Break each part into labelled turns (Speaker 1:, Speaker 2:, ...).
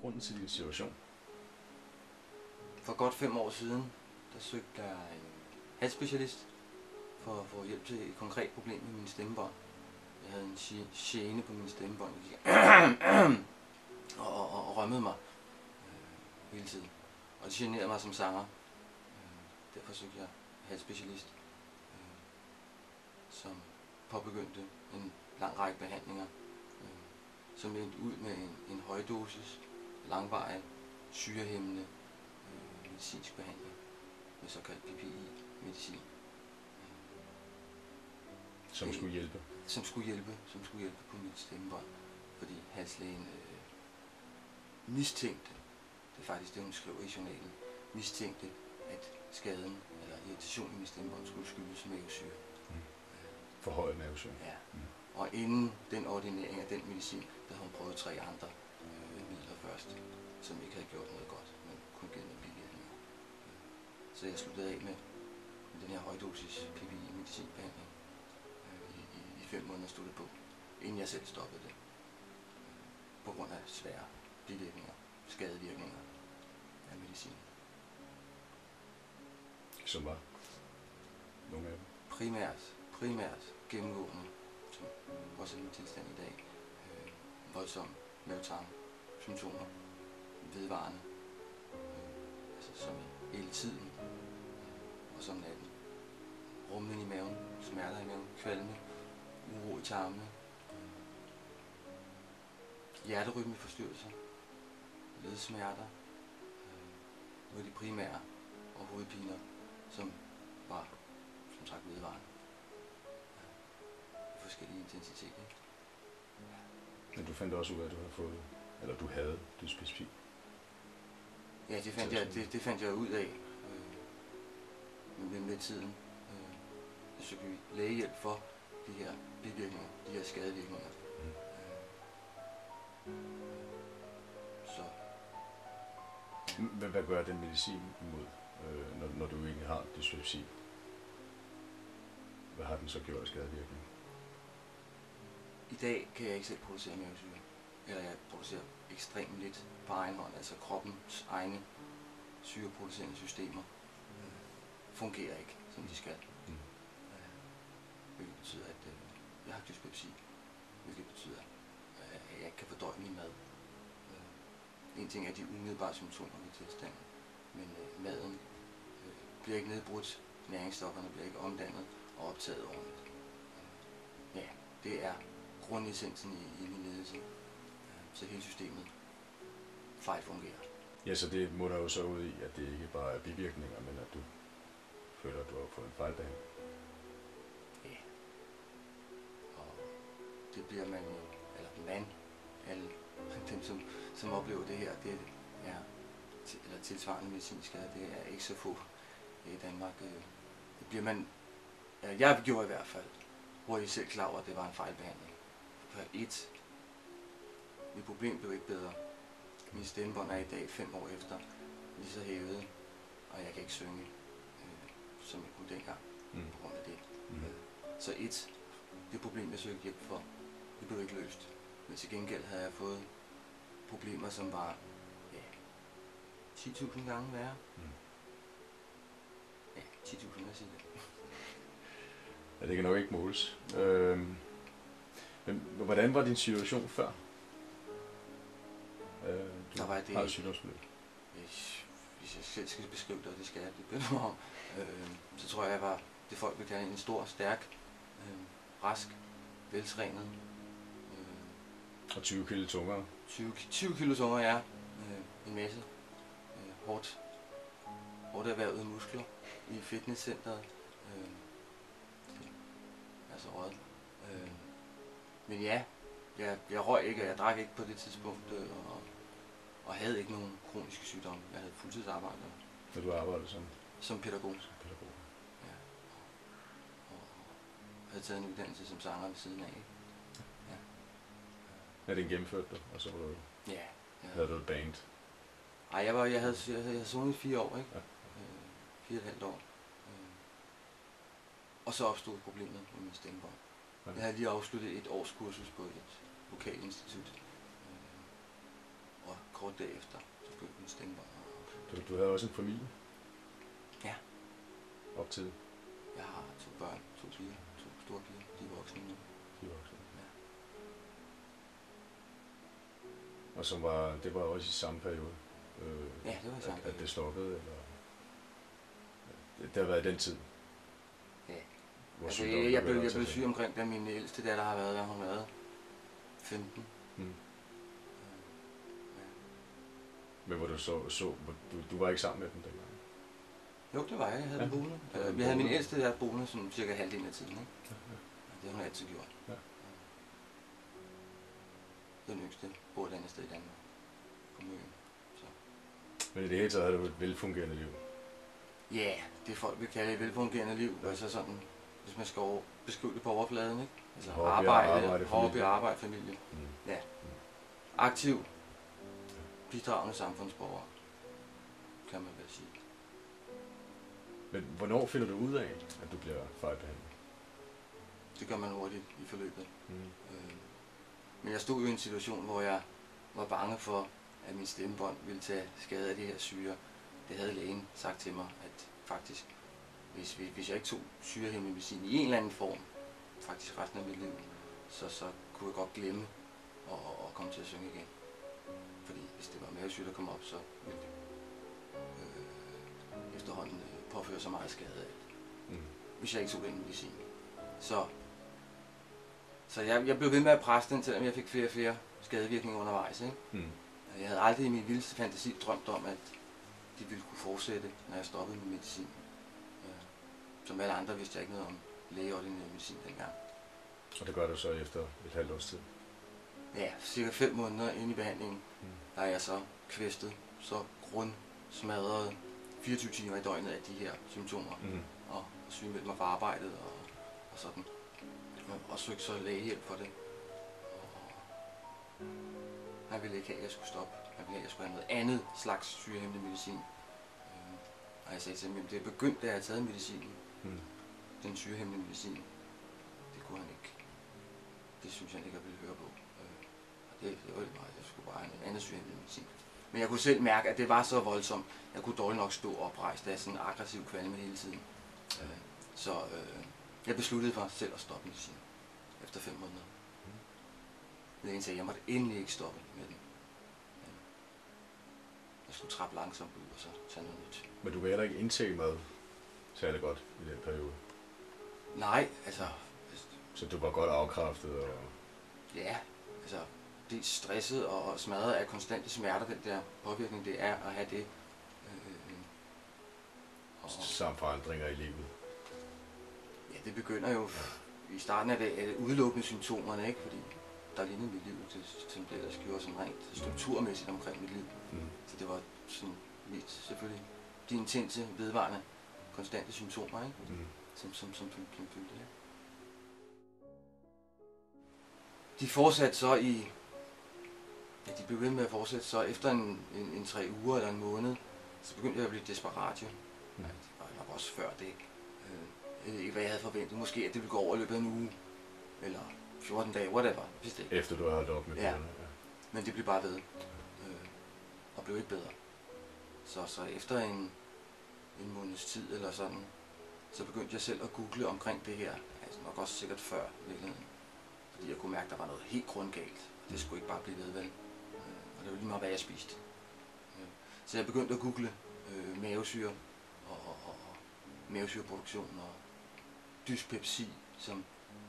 Speaker 1: grunden til din situation?
Speaker 2: For godt 5 år siden, der søgte jeg en halsspecialist for at få hjælp til et konkret problem med mine stemmebånd. Jeg havde en gene på mine stemmebånd, og rømmede mig hele tiden. Og det generede mig som sanger. Derfor søgte jeg halsspecialist, som påbegyndte en lang række behandlinger, som endte ud med en højdosis, langvarig, syrehæmmende medicinsk behandling med såkaldt PPI-medicin.
Speaker 1: Som skulle hjælpe?
Speaker 2: Som skulle hjælpe på mit stemmebånd, fordi halslægen mistænkte, det er faktisk det hun skriver i journalen, mistænkte, at skaden eller irritationen i mit stemmebånd skulle skyldes mavesyre.
Speaker 1: Forhøjet mavesyre?
Speaker 2: Ja. Og inden den ordinering af den medicin, der havde hun prøvet 3 andre midler først, som ikke havde gjort noget godt, men kun givet noget bivirkninger. Så jeg sluttede af med den her højdosis PPI-medicinbehandling. I 5 måneder stod det på, inden jeg selv stoppede det. På grund af svære bivirkninger, skadevirkninger af medicin.
Speaker 1: Som var nogle af dem?
Speaker 2: Primært gennemgående, som også er min tilstand i dag, voldsomme mavetarmsymptomer, vedvarende, altså som hele tiden, og som natten. Rumlen i maven, smerter i maven, kvalme, uro i tarmene, hjerterytmeforstyrrelser, ledsmerter, nu er de primære, og hovedpiner, som var, som sagt, vedvarende. I forskellige intensiteter.
Speaker 1: Men du fandt også ud af, at du havde fået, eller du havde dysplasi?
Speaker 2: Ja, det fandt jeg ud af med tiden. Så søgte vi lægehjælp for de her bivirkninger, de her skadevirkninger. Så.
Speaker 1: Hvad gør den medicin imod, når du ikke har dysplasi? Hvad har den så gjort af skadevirkning?
Speaker 2: I dag kan jeg ikke selv producere mavesyre. Eller jeg producerer ekstremt lidt på egen hånd. Altså kroppens egne syreproducerende systemer fungerer ikke, som de skal. Hvilket betyder, at jeg har dyspepsi. Hvilket betyder, at jeg ikke kan fordøje min mad. En ting er de umiddelbare symptomer ved tilstanden, men maden bliver ikke nedbrudt, næringsstofferne bliver ikke omdannet og optaget ordentligt. Ja, det er grundessensen i min lidelse, så hele systemet fejlfungerer.
Speaker 1: Ja, så det må der jo så ud i, at det ikke bare er bivirkninger, men at du føler, at du har fået en fejlbehandling.
Speaker 2: Ja, og det bliver man jo, eller alle dem, som oplever det her, det er, eller tilsvarende medicinskade, det er ikke så få i Danmark. Det bliver man, jeg gjorde i hvert fald, hurtigt selv klar over, at det var en fejlbehandling. For mit problem blev ikke bedre. Min stemmebånd er i dag 5 år efter lige så hævet, og jeg kan ikke synge, som jeg kunne dengang, på grund af det. Så det problem, jeg søgte hjælp for, det blev ikke løst. Men til gengæld havde jeg fået problemer, som var 10.000 gange værre. Ja, 10.000, jeg siger det.
Speaker 1: Ja, det kan nok ikke måles. Men hvordan var din situation før? Du har et sygdomsforløb.
Speaker 2: Hvis jeg selv skal beskrive det, og det skal jeg, det beder mig om, så tror jeg var det folk vil kalde en stor, stærk, rask, veltrænet.
Speaker 1: Og 20 kilo tungere?
Speaker 2: 20 kilo tungere, ja. En masse hårdt erhvervede muskler i fitnesscenteret. Altså rød. Men ja, jeg røg ikke, og jeg drak ikke på det tidspunkt, og havde ikke nogen kroniske sygdomme. Jeg havde fuldtidsarbejde.
Speaker 1: Men du arbejdede
Speaker 2: som pædagog?
Speaker 1: Som pædagog.
Speaker 2: Ja. Og havde taget en uddannelse som sanger ved siden af. Ikke? Ja.
Speaker 1: Ja, det gennemførte du, og så var du...
Speaker 2: Ja.
Speaker 1: Havde du et band?
Speaker 2: Nej, jeg havde sunget i 4 år, ikke? Ja. 4,5 år. Og så opstod problemet med min stemmebånd. Jeg havde lige afsluttet et års kursus på et lokalinstitut. Og kort derefter, så begyndte min stemmebånd.
Speaker 1: Du havde også en familie?
Speaker 2: Ja.
Speaker 1: Op til?
Speaker 2: Jeg har 2 børn, 2 piger, 2 store piger, de er voksne nu.
Speaker 1: De var også.
Speaker 2: Ja.
Speaker 1: Og som det var også i samme periode?
Speaker 2: Ja, det var i samme
Speaker 1: at
Speaker 2: periode.
Speaker 1: det stoppede, eller? Det har været i den tid?
Speaker 2: Ja.
Speaker 1: Hvor
Speaker 2: Altså,
Speaker 1: sygdommen
Speaker 2: jeg
Speaker 1: begynder at
Speaker 2: blev
Speaker 1: tage
Speaker 2: syg omkring, da min ældste datter har været, hun har været 15.
Speaker 1: Mm.
Speaker 2: Ja.
Speaker 1: Men hvor du var ikke sammen med dem dengang?
Speaker 2: Jo, det var jeg. Jeg havde
Speaker 1: Ja.
Speaker 2: dem boende.
Speaker 1: Ja,
Speaker 2: Vi havde min ældste der boende sådan cirka halvdelen af tiden, ikke?
Speaker 1: Ja.
Speaker 2: Det har hun altid gjort.
Speaker 1: Ja.
Speaker 2: Den yngste bor et andet sted i Danmark. På Møn. Så.
Speaker 1: Men i det hele taget havde du et velfungerende liv?
Speaker 2: Ja, det folk vil kalde et velfungerende liv.
Speaker 1: Ja.
Speaker 2: Altså sådan, hvis man skal beskrive det på overfladen, ikke? Altså
Speaker 1: Hobby,
Speaker 2: arbejde, familie.
Speaker 1: Mm.
Speaker 2: Ja. Aktiv, bidragende samfundsborger, kan man vel sige.
Speaker 1: Men hvornår finder du ud af, at du bliver fejlbehandlet?
Speaker 2: Det gør man hurtigt i forløbet.
Speaker 1: Mm.
Speaker 2: Men jeg stod jo i en situation, hvor jeg var bange for, at min stemmebånd ville tage skade af det her syre. Det havde lægen sagt til mig, at faktisk, hvis jeg ikke tog syrehæmmende medicin i en eller anden form, faktisk resten af mit liv, så kunne jeg godt glemme at komme til at synge igen. Fordi hvis det var mavesyre, der kom op, så ville det efterhånden påføre så meget skade af det, hvis jeg ikke tog den medicin. Så jeg blev ved med at presse den, selvom jeg fik flere og flere skadevirkninger undervejs. Ikke?
Speaker 1: Mm.
Speaker 2: Jeg havde aldrig i min vildeste fantasi drømt om, at de ville kunne fortsætte, når jeg stoppede med medicin. Som alle andre vidste jeg ikke noget om lægeordineret medicin dengang.
Speaker 1: Og det gør du så efter et halvt års tid?
Speaker 2: Ja, cirka 5 måneder inde i behandlingen, der er jeg så kvæstet, så grundsmadret 24 timer i døgnet af de her symptomer. Og sygemeldt mig fra arbejdet og sådan. Og søgte så lægehjælp for det. Og han ville ikke have, at jeg skulle stoppe. Han ville have, at jeg skulle have noget andet slags syrehæmmende medicin. Og jeg sagde til ham, at det er begyndt, da jeg havde taget medicinen. Den syrehæmmende medicin. Det kunne han ikke. Det synes han ikke, jeg ville høre på. Og det var det bare, jeg skulle bare have noget andet syrehæmmende medicin. Men jeg kunne selv mærke, at det var så voldsomt. Jeg kunne dårligt nok stå oprejst af sådan en aggressiv kvalme hele tiden. Så jeg besluttede for selv at stoppe medicin efter 5 måneder. Lægen sagde, at jeg måtte endelig ikke stoppe med den. Jeg skulle trappe langsomt ud og så tage noget nyt.
Speaker 1: Men du kan heller ikke indtage mad særlig godt i den periode?
Speaker 2: Nej, altså...
Speaker 1: Så du var godt afkræftet? Og...
Speaker 2: Ja, altså... Det er stresset og smadret af konstante smerter, den der påvirkning, det er at have det.
Speaker 1: Samt forandringer i livet?
Speaker 2: Ja, det begynder jo i starten af det udelukkende symptomerne, ikke? Fordi der lignede mit liv til det, der gjorde sådan rent strukturmæssigt omkring mit liv. Så det var sådan mest selvfølgelig de intense, vedvarende, konstante symptomer, ikke? Som fyldte det. De fortsatte så de blev ved med at fortsætte, så efter en 3 uger eller en måned, så begyndte jeg at blive desperat jo. Det var nok også før det. Jeg ved ikke, hvad jeg havde forventet. Måske, at det ville gå over i løbet af en uge, eller 14 dage, whatever.
Speaker 1: Efter du havde holdt op med det?
Speaker 2: Ja. Men det blev bare ved. Og blev ikke bedre. Så efter en måneds tid eller sådan, så begyndte jeg selv at google omkring det her. Altså nok også sikkert før virkeligheden. Fordi jeg kunne mærke, at der var noget helt grundgalt. Det skulle ikke bare blive ved, vel? Og det var lige meget, hvad jeg spiste. Så jeg begyndte at google mavesyre og mavesyreproduktion og dyspepsi, som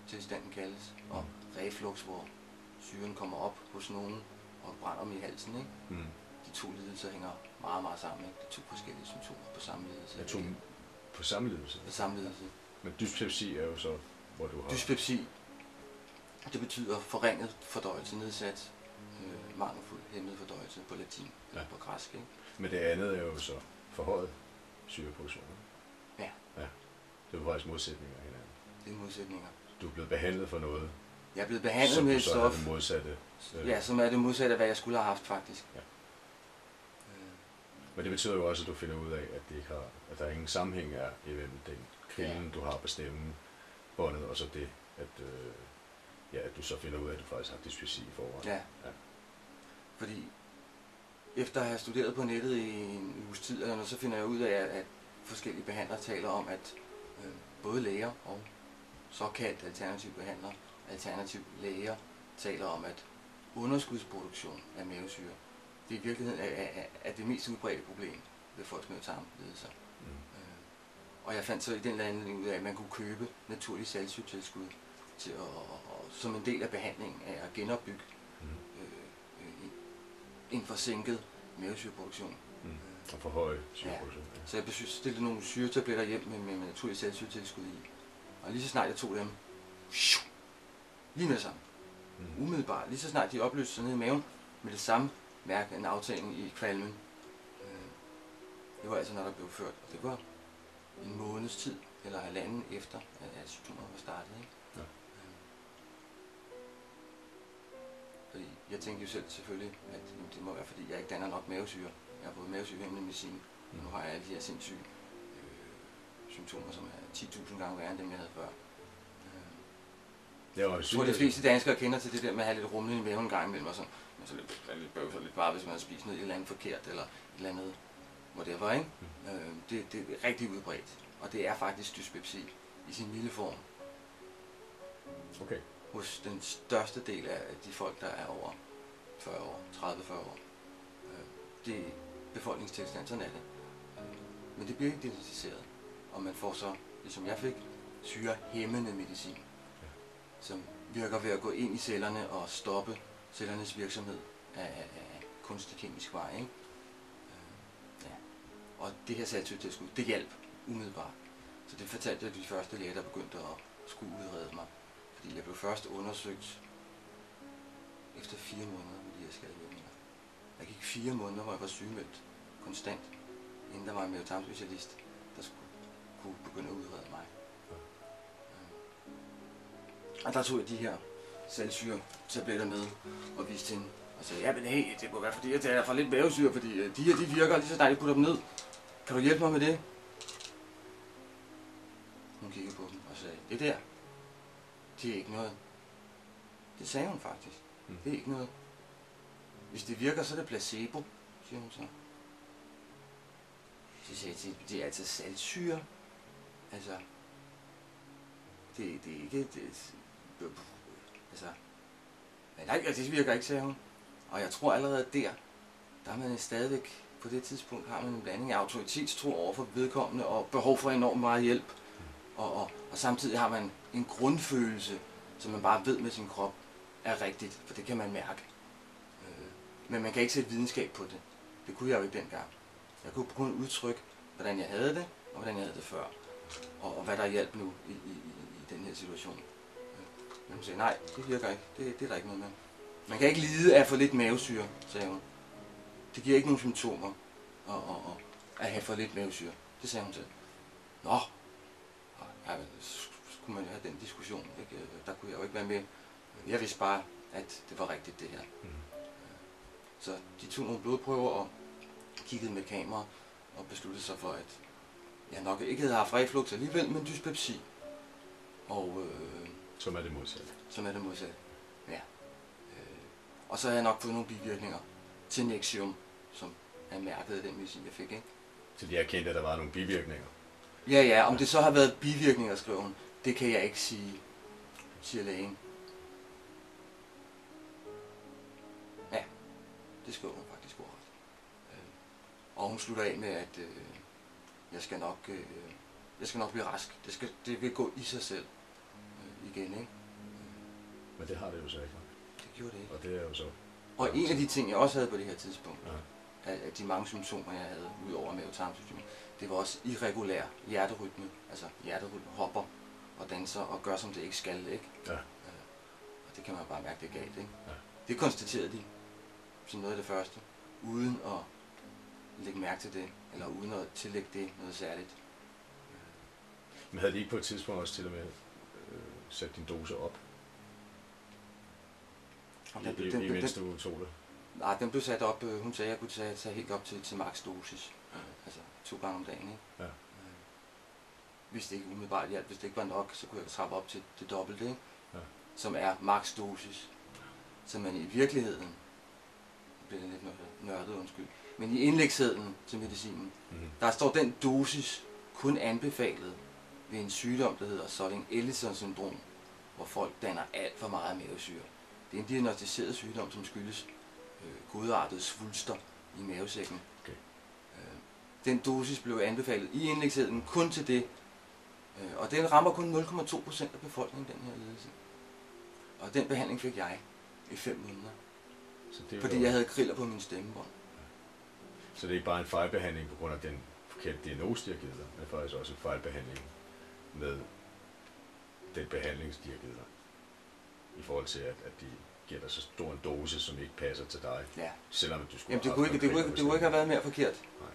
Speaker 2: tilstanden kaldes, og reflux, hvor syren kommer op hos nogen og brænder dem i halsen. Ikke? De 2 lidelser hænger meget, meget sammen. Ikke? Det er 2 forskellige symptomer på samme lidelse.
Speaker 1: Ja, 2 på samme lidelse?
Speaker 2: På samme lidelse.
Speaker 1: Men dyspepsi er jo så, hvor du har...
Speaker 2: Dyspepsi, det betyder forringet fordøjelse, nedsat, mangelfuld, hæmmet fordøjelse på latin, eller på græsk. Ikke?
Speaker 1: Men det andet er jo så forhøjet syreproduktion.
Speaker 2: Ja.
Speaker 1: Det er jo faktisk modsætninger af hinanden.
Speaker 2: Det er modsætninger.
Speaker 1: Du er blevet behandlet for noget,
Speaker 2: jeg er blevet behandlet med et stof,
Speaker 1: det modsatte.
Speaker 2: ja, som er det modsatte af, hvad jeg skulle have haft faktisk.
Speaker 1: Ja. Men det betyder jo også, at du finder ud af, at, at der ingen sammenhæng er imellem den krillen, du har på stemmen, båndet, og så det, at du så finder ud af, at du faktisk har dyspepsi i forvejen.
Speaker 2: Ja. Fordi efter at have studeret på nettet i en uges tid, eller noget, så finder jeg ud af, at forskellige behandlere taler om, at både læger og såkaldt alternative behandlere, alternative læger, taler om, at underskudsproduktion af mavesyre, det i virkeligheden er det mest udbredte problem ved folks mavetarmlidelser. Og jeg fandt så i den anledning ud af, at man kunne købe naturlig saltsyretilskud til som en del af behandlingen af at genopbygge en forsinket mavesyreproduktion.
Speaker 1: Og for høj syreproduktion.
Speaker 2: Ja. Så jeg bestilte nogle syretabletter hjem med naturlig saltsyretilskud i. Og lige så snart jeg tog dem, lige med det samme, umiddelbart, lige så snart de opløste sig ned i maven, med det samme mærke en aftagning i kvalmen. Det var altså, når der blev ført, og det var en måneds tid, eller halvanden efter, at symptomerne var startet. Ikke?
Speaker 1: Ja.
Speaker 2: Fordi jeg tænkte jo selv selvfølgelig, at det må være, fordi jeg ikke danner nok mavesyre. Jeg har fået mavesyrevæmmende medicin, og nu har jeg alle de her sindssyge symptomer, som er 10.000 gange værre end dem, jeg havde før. Jeg tror, de fleste danskere kender til det der med at have lidt rumlen i maven en gang imellem, og sådan, men så lidt bøvs og lidt bare, hvis man har spist noget et eller andet forkert, eller et eller andet, whatever, ikke? Det er rigtig udbredt, og det er faktisk dyspepsi i sin milde form.
Speaker 1: Okay.
Speaker 2: Hos den største del af de folk, der er over 40 år, 30-40 år. Det er befolkningstilstand, sådan er det. Men det bliver ikke diagnosticeret, og man får så, ligesom jeg fik, syrehæmmende medicin, som virker ved at gå ind i cellerne og stoppe cellernes virksomhed af kunstig kemisk vej. Ikke? Og det her saltsyretilskud, det hjalp umiddelbart. Så det fortalte jeg de første læger, der begyndte at skulle udrede mig. Fordi jeg blev først undersøgt efter 4 måneder med de her skadevirkninger. Jeg gik 4 måneder, hvor jeg var sygemeldt konstant, inden der var en mavetarmspecialist, der kunne begynde at udrede mig. Og der tog jeg de her saltsyretabletter med og viste hende og sagde, ja, men hey, det må være fordi, jeg tager fra lidt mavesyre, fordi de her, de virker lige så snart jeg putter dem ned. Kan du hjælpe mig med det? Hun kiggede på dem og sagde, det der, det er ikke noget. Det sagde hun faktisk. Det er ikke noget. Hvis det virker, så er det placebo, siger hun så. Så sagde jeg, det er altså saltsyre. Altså, det er ikke... Altså, nej, det virker ikke, sagde hun. Og jeg tror allerede der er man stadigvæk, på det tidspunkt har man en blanding af autoritetstro over for vedkommende og behov for enormt meget hjælp. Og samtidig har man en grundfølelse, som man bare ved med sin krop er rigtigt, for det kan man mærke. Men man kan ikke sætte videnskab på det. Det kunne jeg jo ikke dengang. Jeg kunne kun udtrykke, hvordan jeg havde det, og hvordan jeg havde det før. Og hvad der hjalp nu i den her situation. Men hun sagde, nej, det virker ikke. Det er der ikke noget med. Man kan ikke lide af for lidt mavesyre, sagde hun. Det giver ikke nogen symptomer at have for lidt mavesyre. Det sagde hun selv. Nå, ja, så skulle man jo have den diskussion. Ikke? Der kunne jeg jo ikke være med. Jeg vidste bare, at det var rigtigt det her. Så de tog nogle blodprøver og kiggede med kamera og besluttede sig for, at jeg nok ikke havde haft reflux alligevel, men dyspepsi. Og,
Speaker 1: som er det modsatte.
Speaker 2: Som er det modsatte, ja. Og så har jeg nok fået nogle bivirkninger til Nexium, som er mærket af den medicin, jeg fik, ikke?
Speaker 1: Så de erkendte, at der var nogle bivirkninger?
Speaker 2: Ja, om det så har været bivirkninger, skriver hun, det kan jeg ikke sige, siger lægen. Ja, det skriver hun faktisk ordret. Og hun slutter af med, at jeg skal nok blive rask. Det vil gå i sig selv igen, ikke?
Speaker 1: Men det har det jo så ikke.
Speaker 2: Det gjorde det ikke.
Speaker 1: Og det er jo så...
Speaker 2: Og en af de ting, jeg også havde på det her tidspunkt, af de mange symptomer, jeg havde, ud over mavetarmsymptomer, det var også irregulær hjerterytme. Altså hjerterytme hopper og danser og gør, som det ikke skal, ikke?
Speaker 1: Ja.
Speaker 2: Og det kan man bare mærke, det er galt, ikke?
Speaker 1: Ja.
Speaker 2: Det konstaterede de som noget af det første, uden at lægge mærke til det, eller uden at tillægge det noget særligt.
Speaker 1: Men havde de ikke på et tidspunkt også til og med sat din dose op? Mens du tog det?
Speaker 2: Nej, den blev sat op. Hun sagde, at jeg kunne tage helt op til max dosis. Altså 2 gange om dagen, ikke?
Speaker 1: Ja.
Speaker 2: Hvis det ikke umiddelbart hjalp, hvis det ikke var nok, så kunne jeg trappe op til det dobbelte, ikke?
Speaker 1: Ja.
Speaker 2: Som er max dosis. Så man i virkeligheden bliver det lidt nørdet, undskyld. Men i indlægssedlen til medicinen, der står den dosis kun anbefalet ved en sygdom, der hedder Solding-Ellison-syndrom, hvor folk danner alt for meget mavesyre. Det er en diagnostiseret sygdom, som skyldes godartede svulster i mavesækken.
Speaker 1: Okay.
Speaker 2: Den dosis blev anbefalet i indlægssedlen kun til det, og den rammer kun 0,2% af befolkningen, den her lidelse. Og den behandling fik jeg i 5 måneder, fordi jeg havde kriller på min stemmebånd.
Speaker 1: Så det er ikke bare en fejlbehandling på grund af den forkerte diagnose, de har givet dig, men faktisk også en fejlbehandling med den behandling, de har givet dig. I forhold til, at de giver dig så stor en dose, som ikke passer til dig.
Speaker 2: Ja.
Speaker 1: Selvom du skulle
Speaker 2: Jamen, det kunne ikke have været mere forkert.
Speaker 1: Nej.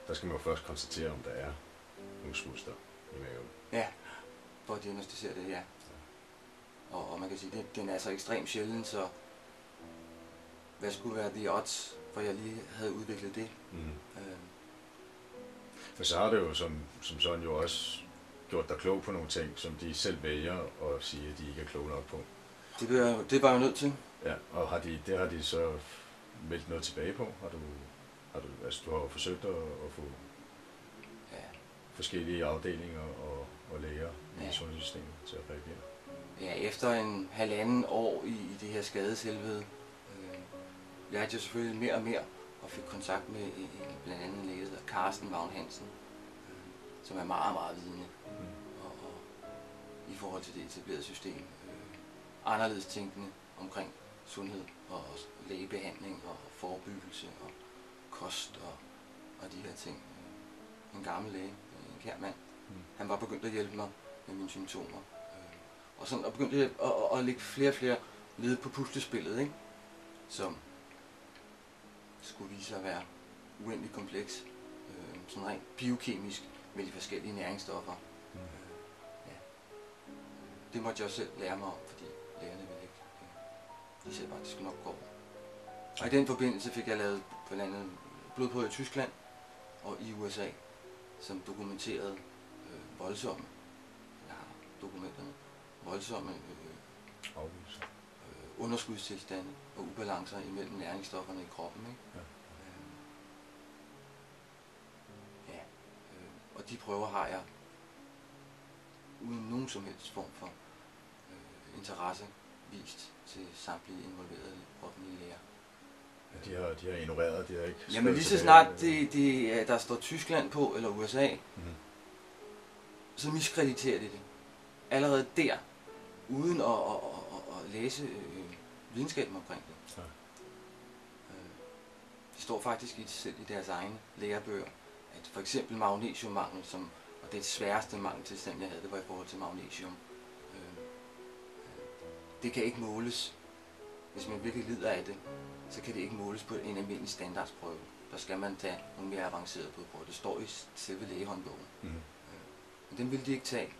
Speaker 1: Der skal man jo først konstatere, om der er nogle svulster i maven.
Speaker 2: Ja, for at diagnostisere det, ja. Og man kan sige, at den er så ekstremt sjælden, så hvad skulle være the odds, for jeg lige havde udviklet det.
Speaker 1: For så har det jo som sådan jo også gjort dig klog på nogle ting, som de selv vælger at sige, at de ikke er kloge nok på.
Speaker 2: Det var jeg nødt til.
Speaker 1: Ja, og det har de så meldt noget tilbage på? Du har jo forsøgt at få forskellige afdelinger og læger i sundhedssystemet til at reagere?
Speaker 2: Ja, efter en 1,5 år i det her skadeshelvede, lærte jeg selvfølgelig mere og mere, og fik kontakt med blandt andet en læge, der hedder Carsten Vagn Hansen, som er meget, meget vidende og i forhold til det etablerede system. Anderledes tænkende omkring sundhed og lægebehandling og forebyggelse og kost og de her ting. En gammel læge, en kær mand, han var begyndt at hjælpe mig med mine symptomer. Og sådan og begyndte at lægge flere og flere led på puslespillet, ikke? Som skulle vise sig at være uendelig kompleks, sådan rent biokemisk med de forskellige næringsstoffer. Det måtte jeg også selv lære mig om, fordi lægerne ville ikke. De sagde bare, at det skulle nok gå. Og i den forbindelse fik jeg lavet blandt andet blodprøver i Tyskland og i USA, som dokumenterede voldsomme, jeg har dokumenterne, voldsomme underskudstilstande og ubalancer imellem næringsstofferne i kroppen. Ikke? Og de prøver har jeg uden nogen som helst form for interesse vist til samtlige involverede offentlige læger.
Speaker 1: De har ignoreret, de har ikke...
Speaker 2: Jamen lige så snart der står Tyskland på, eller USA, så miskrediterer de det. Allerede der, uden at læse videnskaben omkring det. Ja. Det står faktisk selv i deres egne lærebøger, at for eksempel magnesiummangel, og det sværeste mangeltilstand, jeg havde, det var i forhold til magnesium. Det kan ikke måles. Hvis man virkelig lider af det, så kan det ikke måles på en almindelig standardsprøve. Der skal man tage nogle mere avancerede blodprøver. Det står i selve lægehåndbogen. Men den ville de ikke tage.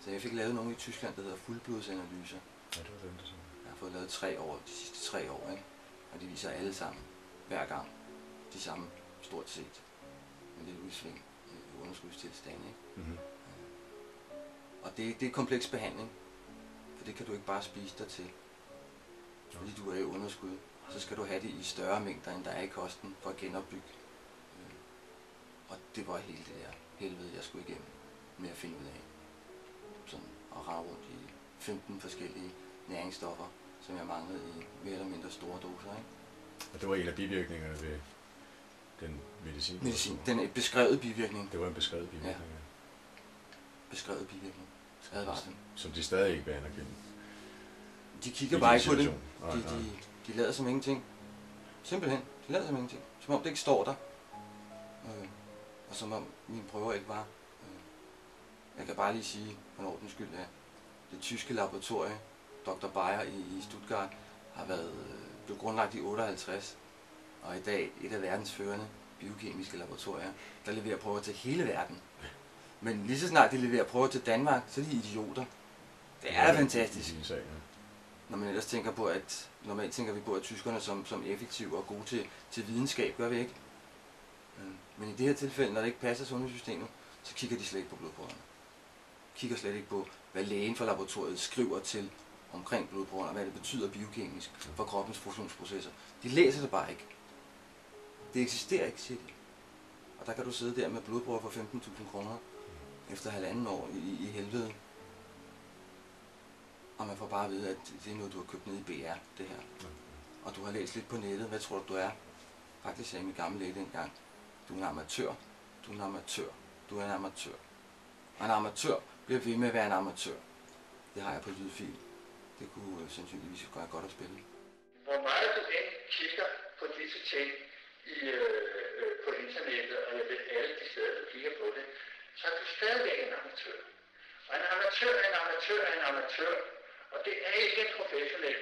Speaker 2: Så jeg fik lavet nogle i Tyskland, der hedder fuldblodsanalyser.
Speaker 1: Ja, det var den, det
Speaker 2: jeg har fået lavet 3 år, de sidste 3 år, ikke? Og de viser alle sammen, hver gang, de samme stort set. Med lidt udsving, underskudstilstand, ikke? Og det er kompleks behandling, for det kan du ikke bare spise dig til. Fordi du er i underskud, så skal du have det i større mængder, end der er i kosten, for at genopbygge. Og det var hele det der helvede, jeg skulle igennem med at finde ud af. Sådan at rave rundt i 15 forskellige næringsstoffer, som jeg manglede i mere eller mindre store doser. Ikke?
Speaker 1: Og det var en af bivirkningerne ved den medicin?
Speaker 2: Den er beskrevet bivirkning.
Speaker 1: Det var en beskrevet bivirkning, ja.
Speaker 2: Beskrevet bivirkning. Advarsel.
Speaker 1: Som de stadig ikke vil anerkende?
Speaker 2: De kigger bare ikke på det. De lader som ingenting. Simpelthen. De lader som ingenting. Som om det ikke står der. Og som om mine prøver ikke var. Jeg kan bare lige sige, for en ordens skyld, at det tyske laboratorie, Dr. Bayer i Stuttgart, har blevet grundlagt i 58. Og i dag et af verdens førende biokemiske laboratorier, der leverer prøver til hele verden. Men lige så snart de leverer prøver til Danmark, så er de idioter. Det er fantastisk. Når man ellers tænker på, at normalt tænker vi på, at tyskerne som effektive og gode til videnskab, gør vi ikke. Men i det her tilfælde, når det ikke passer sundhedssystemet, så kigger de slet ikke på blodprøverne. Kigger slet ikke på, hvad lægen fra laboratoriet skriver til omkring blodprøverne, og hvad det betyder biokemisk for kroppens funktionsprocesser. De læser det bare ikke. Det eksisterer ikke, siger de. Og der kan du sidde der med blodprøver for 15.000 kroner efter 1,5 år i helvede. Og man får bare at vide, at det er noget, du har købt ned i BR, det her. Og du har læst lidt på nettet. Hvad tror du er? Faktisk sagde min gamle læge dengang. Du er en amatør. Du er en amatør. Du er en amatør. Og en amatør bliver ved med at være en amatør. Det har jeg på lydfil. Det kunne sandsynligvis gøre godt at spille.
Speaker 3: Hvor meget du end kigger på disse ting på internettet, og jeg ved alle de steder, du kigger på det, så er du stadigvæk en amatør. Og en amatør er en amatør er en amatør, og det er ikke en professionel.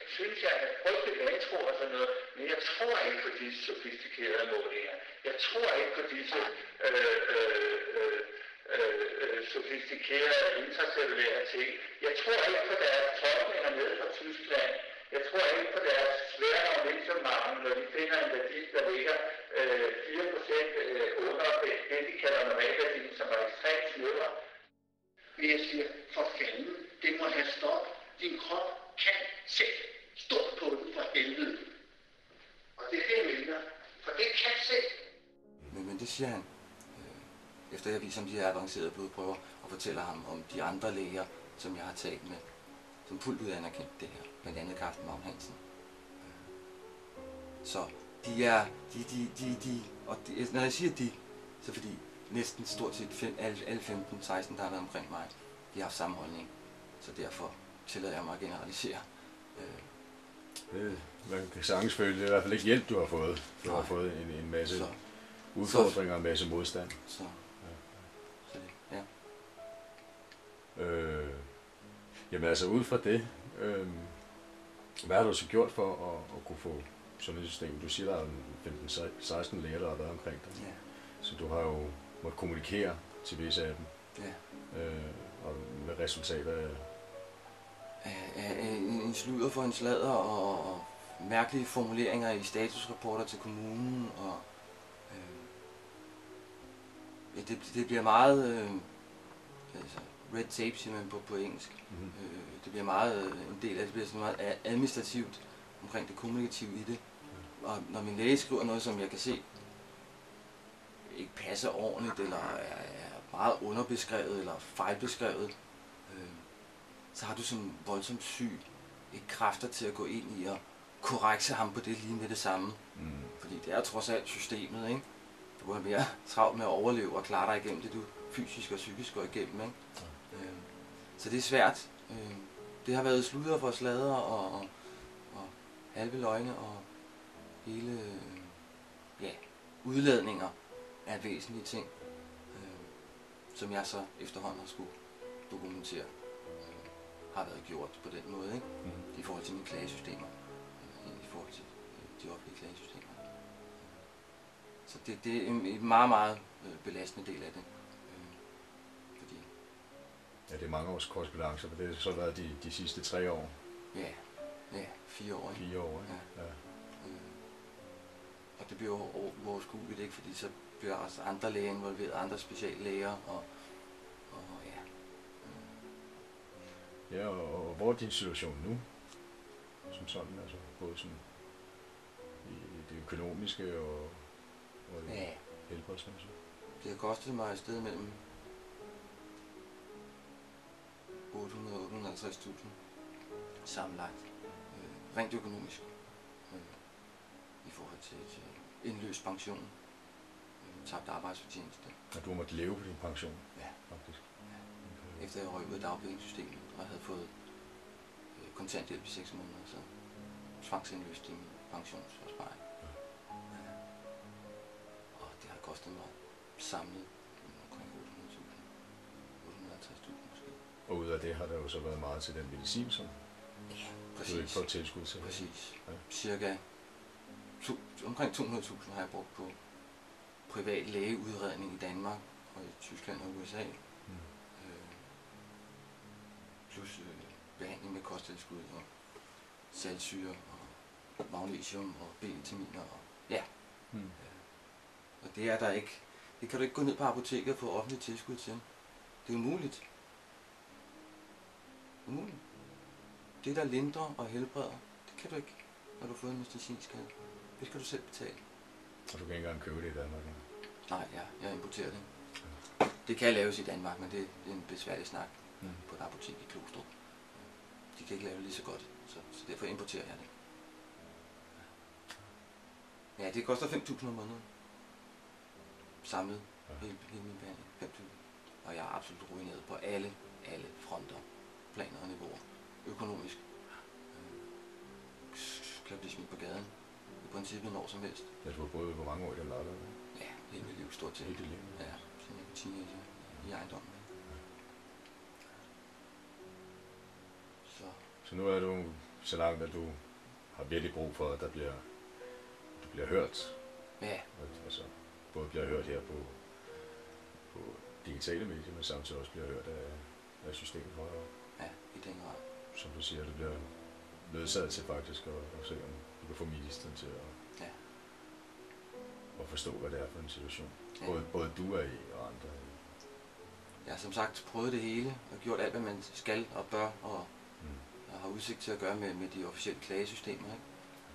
Speaker 3: Jeg synes, jeg er frygtelig vantro og sådan noget, men jeg tror ikke på disse sofistikerede målinger. Jeg tror ikke på disse sofistikerede intercellulære ting. Jeg tror ikke på deres tolkninger nede fra Tyskland. Jeg tror ikke på deres svære momentummarken, når de finder en værdi, der ligger 4% under det, de kalder normalværdien, som er ekstremt snødder. Men jeg siger, for fanden, det må have stop. Din krop kan selv stå på den for helvede. Og det er det, jeg mener. For det kan selv.
Speaker 2: Men det siger han, efter jeg viser ham de her avancerede blodprøver, og fortæller ham om de andre læger, som jeg har talt med, som fuldt ud anerkendt det her, blandt andet Carsten Magn Hansen. Så de er, og når jeg siger de, så fordi næsten stort set alle 15-16, der har været omkring mig, de har haft samme holdning. Så derfor tillader jeg mig at generalisere.
Speaker 1: Man kan sagtens føle, det er i hvert fald ikke hjælp, du har fået. Du har fået en masse udfordringer og en masse modstand.
Speaker 2: Så det, ja.
Speaker 1: Jamen altså ud fra det, hvad har du så gjort for at kunne få sådan et system? Du siger, der er 15-16 læger, der har været omkring dig.
Speaker 2: Ja.
Speaker 1: Så du har jo måttet kommunikere til visse af dem.
Speaker 2: Ja.
Speaker 1: Og hvad resultater er?
Speaker 2: En sludder for en sladder og mærkelige formuleringer i statusrapporter til kommunen. Og, det bliver meget red tape, siger man på engelsk.
Speaker 1: Mm-hmm.
Speaker 2: Det bliver meget en del af det, bliver sådan meget administrativt omkring det kommunikative i det. Og når min læge skriver noget, som jeg kan se ikke passer ordentligt, eller er meget underbeskrevet, eller fejlbeskrevet, så har du som voldsomt syg ikke kræfter til at gå ind i og korrekse ham på det lige med det samme. Mm. Fordi det er trods alt systemet, ikke? Du har mere travlt med at overleve og klare dig igennem det, du fysisk og psykisk går igennem, ikke? Ja. Så det er svært. Det har været sludder for sladder og halve løgne og hele udladninger af væsentlige ting, som jeg så efterhånden har skulle dokumentere, har været gjort på den måde, ikke? Mm. I forhold til mine klagesystemer, i forhold til de offentlige klagesystemer. Så det er en meget, meget belastende del af det. Fordi
Speaker 1: ja, det er mange års korrespondance, for det har så været de sidste 3 år.
Speaker 2: Ja, 4 år.
Speaker 1: 4 år, ikke? Ja.
Speaker 2: Og det bliver jo uoverskueligt, ikke? Fordi så bliver også andre læger involveret, andre speciallæger, og ja.
Speaker 1: Ja, og hvor er din situation nu? Som sådan, altså både sådan i det økonomiske og helbredsmæssigt.
Speaker 2: Det har kostet mig et sted mellem 800 og 850.000 sammenlagt, rent økonomisk, i forhold til indløst pension, tabt arbejdsfortjeneste.
Speaker 1: Og du har måttet leve på din pension?
Speaker 2: Ja.
Speaker 1: Faktisk.
Speaker 2: Ja. Efter jeg røg ud af dagpengesystemet og havde fået kontanthjælp i 6 måneder, så tvangsindløst i min pensionsopsparing. Ja. Og det har kostet mig samlet omkring 850.000 måske.
Speaker 1: Og ud af det har der jo så været meget til den medicin, som du ikke får tilskud til.
Speaker 2: Præcis. Ja. Cirka omkring 200.000 har jeg brugt på privat lægeudredning i Danmark og i Tyskland og USA. Mm. Plus behandling med kosttilskud og saltsyre og magnesium og B-vitaminer og ja. Mm. Og det er der ikke. Det kan du ikke gå ned på apoteket og få offentligt tilskud til. Det er umuligt. Det der lindrer og helbreder, det kan du ikke, når du har fået en medicinskade. Det skal du selv betale.
Speaker 1: Og du kan ikke engang købe det i Danmark? Ja.
Speaker 2: Nej, jeg importerer det. Det kan laves i Danmark, men det er en besværlig snak på et apotek i Klostrup. De kan ikke lave det lige så godt, så derfor importerer jeg det. Ja, det koster 5.000 om måneden. Samlet. Hele min behandling. 5.000. Og jeg er absolut ruineret på alle fronter, planer og niveauer. Økonomisk. Kan blive smidt på gaden. I princippet når som helst.
Speaker 1: Jeg tror både hvor mange år i den lader.
Speaker 2: Ja, hele mit liv stort set.
Speaker 1: Hele dit liv?
Speaker 2: Ja, siden jeg var teenager i ejendommen.
Speaker 1: Så nu er du så langt, at du har virkelig brug for, at du bliver hørt.
Speaker 2: Ja.
Speaker 1: Altså, både bliver hørt her på digitale medier, men samtidig også bliver hørt af systemet for dig.
Speaker 2: Ja, i den grad.
Speaker 1: Som du siger, du bliver nødsaget til faktisk at se, om du kan få ministeren til at forstå, hvad det er for en situation. Ja. Både du er i, og andre er i.
Speaker 2: Jeg har som sagt prøvet det hele, og gjort alt, hvad man skal og bør, og har udsigt til at gøre med de officielle klagesystemer, ikke?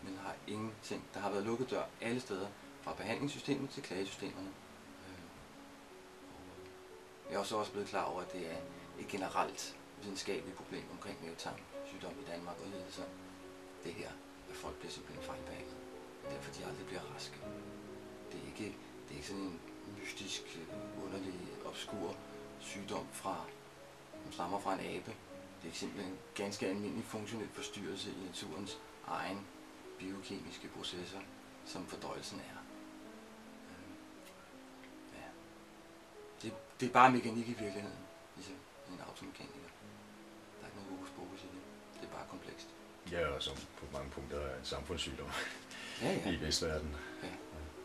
Speaker 2: Men har ingenting. Der har været lukket dør alle steder, fra behandlingssystemet til klagesystemerne. Jeg er også blevet klar over, at det er et generelt videnskabeligt problem omkring mavetarmsygdom i Danmark og lidelser. Det her, at folk bliver simpelthen fejlbehandlet. Derfor de aldrig bliver raske. Det er ikke sådan en mystisk, underlig, obskur sygdom, som stammer fra en abe. Det er simpelthen en ganske almindelig funktionel forstyrrelse i naturens egen biokemiske processer, som fordøjelsen er. Det er bare mekanik i virkeligheden, ligesom en automekaniker. Der er ikke noget hokus pokus i det. Det er bare komplekst.
Speaker 1: Ja, og som på mange punkter er en samfundssygdom i Vestverden.
Speaker 2: Ja.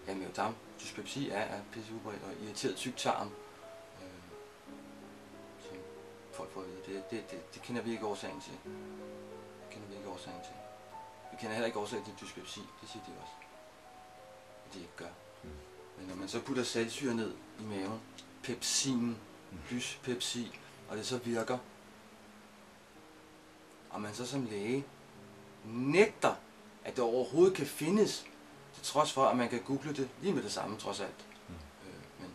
Speaker 2: Ja, mavetarm dyspepsi er pisseudbredt og irriteret tyktarm, som folk får at vide. Det kender vi ikke årsagen til. Vi kender heller ikke årsagen til dyspepsi, det siger de også. At de ikke gør. Men når man så putter saltsyre ned i maven, pepsin, dyspepsi, og det så virker, og man så som læge nægter, at det overhovedet kan findes, til trods for, at man kan google det lige med det samme, trods alt. Men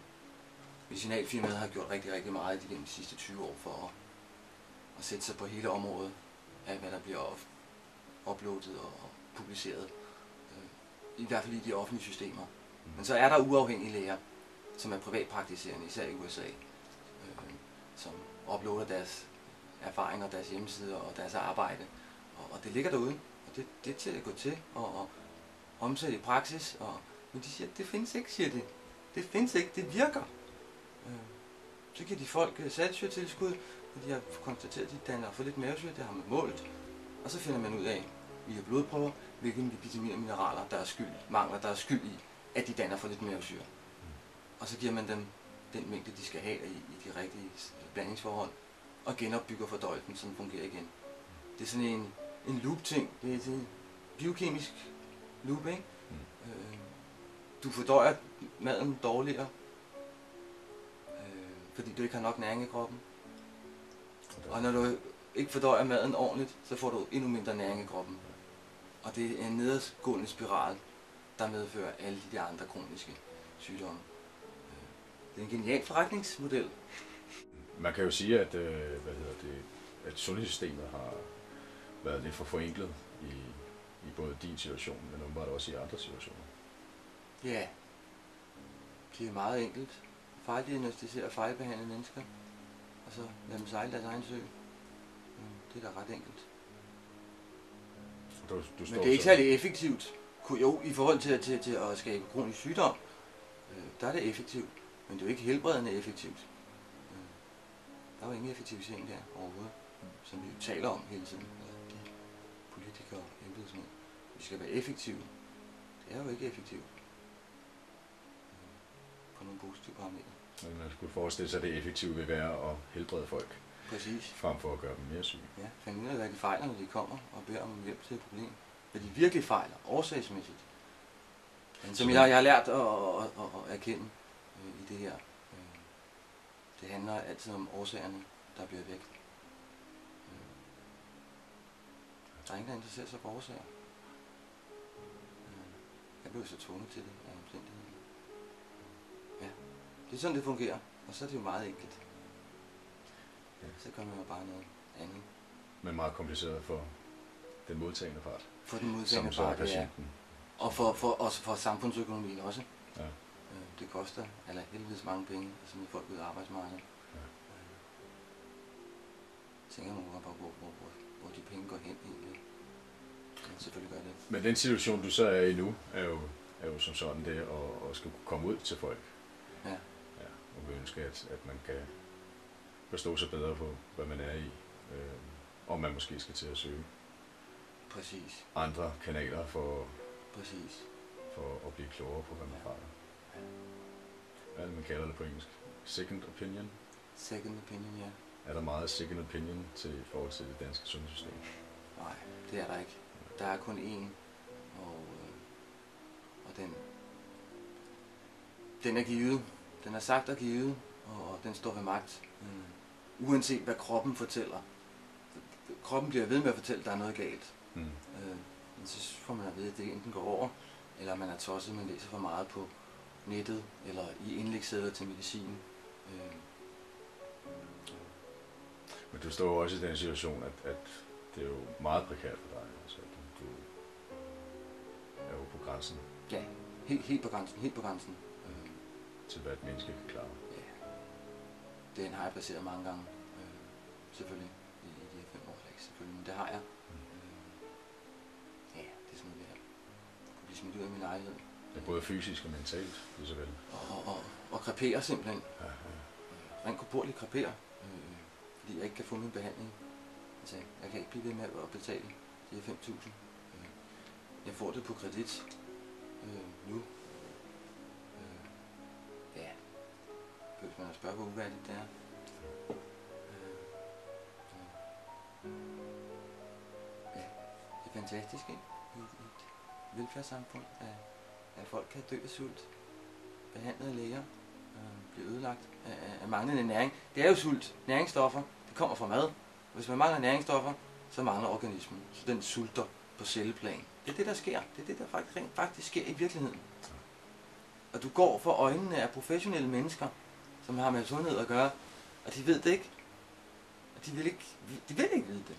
Speaker 2: medicinalfirmaet har gjort rigtig, rigtig meget i de sidste 20 år for at sætte sig på hele området af, hvad der bliver uploadet og publiceret. I hvert fald i de offentlige systemer. Men så er der uafhængige læger, som er privatpraktiserende, især i USA, som uploader deres erfaringer, deres hjemmesider og deres arbejde. Og det ligger derude, og det er til at gå til og omsætte i praksis. Men de siger, at det findes ikke, siger de. Det findes ikke, det virker. Så giver de folk saltsyretilskud, og de har konstateret, at de danner for lidt mavesyre, det har man målt. Og så finder man ud af, via blodprøver, hvilke vitaminer og mineraler, mangler, der er skyld i, at de danner for lidt mavesyre. Og så giver man dem den mængde, de skal have i de rigtige blandingsforhold, og genopbygger fordøjelsen, så den fungerer igen. Det er sådan en loop-ting. Det er en biokemisk loop, ikke? Du fordøjer maden dårligere, fordi du ikke har nok næring i kroppen. Og når du ikke fordøjer maden ordentligt, så får du endnu mindre næring i kroppen. Og det er en nedadgående spiral, der medfører alle de andre kroniske sygdomme. Det er en genial forretningsmodel.
Speaker 1: Man kan jo sige, at, at sundhedssystemet har været lidt for forenklet i både din situation, men åbenbart også i andre situationer.
Speaker 2: Ja, det er meget enkelt. Fejldiagnostisere og fejlbehandle mennesker, og så lade dem sejle deres egen sø. Det er da ret enkelt. Men det er ikke særlig effektivt. Jo, i forhold til at skabe kronisk sygdom, der er det effektivt, men det er jo ikke helbredende effektivt. Der er jo ingen effektivisering der overhovedet, som vi taler om hele tiden. De politikere og embedsmænd. Vi skal være effektive. Det er jo ikke effektivt. På nogle positive parametre.
Speaker 1: Men man skulle forestille sig, at det effektive vil være at helbrede folk.
Speaker 2: Præcis.
Speaker 1: Frem for at gøre dem mere syge.
Speaker 2: Ja, finde ud af, hvad de fejler, når de kommer og beder om hjælp til et problem. Hvad de virkelig fejler, årsagsmæssigt. Som jeg har lært at erkende i det her. Det handler altid om årsagerne, der bliver væk. Der er ingen, der interesserer sig for årsager. Jeg blev så tvunget til det af omstændigheden. Ja, det er sådan, det fungerer. Og så er det jo meget enkelt.
Speaker 1: Ja.
Speaker 2: Så gør man jo bare noget andet.
Speaker 1: Men meget kompliceret for den modtagende part.
Speaker 2: For den modtagende
Speaker 1: Som så er
Speaker 2: part, ja.
Speaker 1: patienten.
Speaker 2: Og også for samfundsøkonomien også.
Speaker 1: Ja.
Speaker 2: Det koster helvedes mange penge, at smide folk ud af arbejdsmarkedet.
Speaker 1: Ja.
Speaker 2: Tænker man bare på, hvor de penge går hen egentlig. Ja, selvfølgelig gør det.
Speaker 1: Men den situation, du så er i nu, er jo som sådan det at skal kunne komme ud til folk.
Speaker 2: Ja.
Speaker 1: Ja, og vi ønsker, at man kan forstå sig bedre på, hvad man er i. Og man måske skal til at søge
Speaker 2: Præcis.
Speaker 1: andre kanaler for at blive klogere på, hvad man fejler.
Speaker 2: Ja.
Speaker 1: Hvad er det, man kalder det på engelsk? Second opinion?
Speaker 2: Second opinion, ja.
Speaker 1: Er der meget second opinion i forhold til det danske sundhedssystem?
Speaker 2: Nej, det er der ikke. Der er kun én, og den er givet. Den er sagt og givet, og den står ved magt. Uanset hvad kroppen fortæller. Kroppen bliver ved med at fortælle, at der er noget galt. Men så får man at vide, at det enten går over, eller man er tosset, man læser for meget på nettet, eller i indlægssedler til medicin.
Speaker 1: Men du står jo også i den situation, at det er jo meget prekært for dig. Altså, du er jo på grænsen.
Speaker 2: Ja, helt på grænsen.
Speaker 1: Til hvad et menneske kan klare.
Speaker 2: Ja. Den har jeg placeret mange gange. Selvfølgelig. I de her 5 år, selvfølgelig. Men det har jeg. Ja, det er sådan noget, jeg kunne blive smidt ud af min lejlighed.
Speaker 1: Det er både fysisk og mentalt, lige så vel.
Speaker 2: Og krepere simpelthen.
Speaker 1: Ja.
Speaker 2: Rent korporligt krepere. Fordi jeg ikke kan få min behandling. Altså, jeg kan ikke blive ved med at betale de her 5.000. Jeg får det på kredit nu. Ja. Behøver man at spørge, hvor uværdigt det er. Ja, det er fantastisk, ikke? I et velfærdssamfund, at folk kan dø af sult. Behandlede læger bliver ødelagt af manglende næring. Det er jo sult. Næringsstoffer, det kommer fra mad. Hvis man mangler næringsstoffer, så mangler organismen. Så den sulter på celleplan. Det er det, der sker. Det er det, der faktisk sker i virkeligheden. Og du går for øjnene af professionelle mennesker, som har med sundhed at gøre, og de ved det ikke. Og de vil ikke vide det.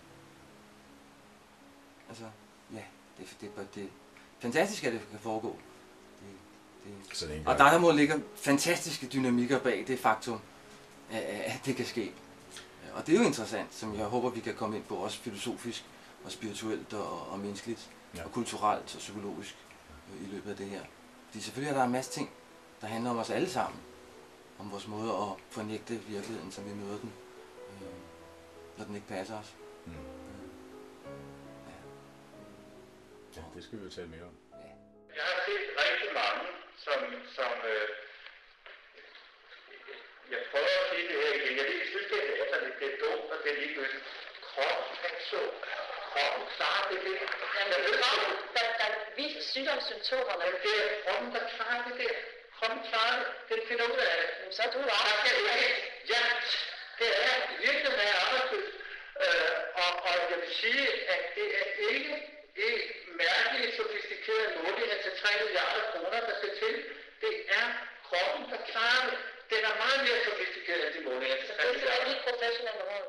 Speaker 2: Altså, ja, det er fantastisk, at det kan foregå. Og der må ligge fantastiske dynamikker bag det faktum, at det kan ske. Og det er jo interessant, som jeg håber, vi kan komme ind på, også filosofisk og spirituelt og menneskeligt, og kulturelt og psykologisk i løbet af det her. Fordi selvfølgelig er der en masse ting, der handler om os alle sammen. Om vores måde at fornægte virkeligheden, som vi møder den, når den ikke passer os.
Speaker 1: Ja, det skal vi jo tale mere om.
Speaker 2: Ja.
Speaker 3: Jeg har set rigtig mange, som jeg prøver at sige det her igen. Jeg synes, det er latterligt, det er dumt, og det er ligegyldigt. Kroppen kan så. Kroppen klarer det.
Speaker 4: Der viser sygdomssymptomerne.
Speaker 3: Men det er kroppen, der klarer det der. Kroppen klarer det. Den finder ud af det.
Speaker 4: Så er du arbejdsløs.
Speaker 3: Ja, det er virkelig med arbejdsløs. Og jeg vil sige, at det er ikke et mærkeligt sofistikeret måling til 3 milliarder kroner, der skal til. Det er kroppen, der klarer det. Den er meget mere sofistikeret end de målinger til 3 milliarder.
Speaker 4: Det er ikke professionelle råd.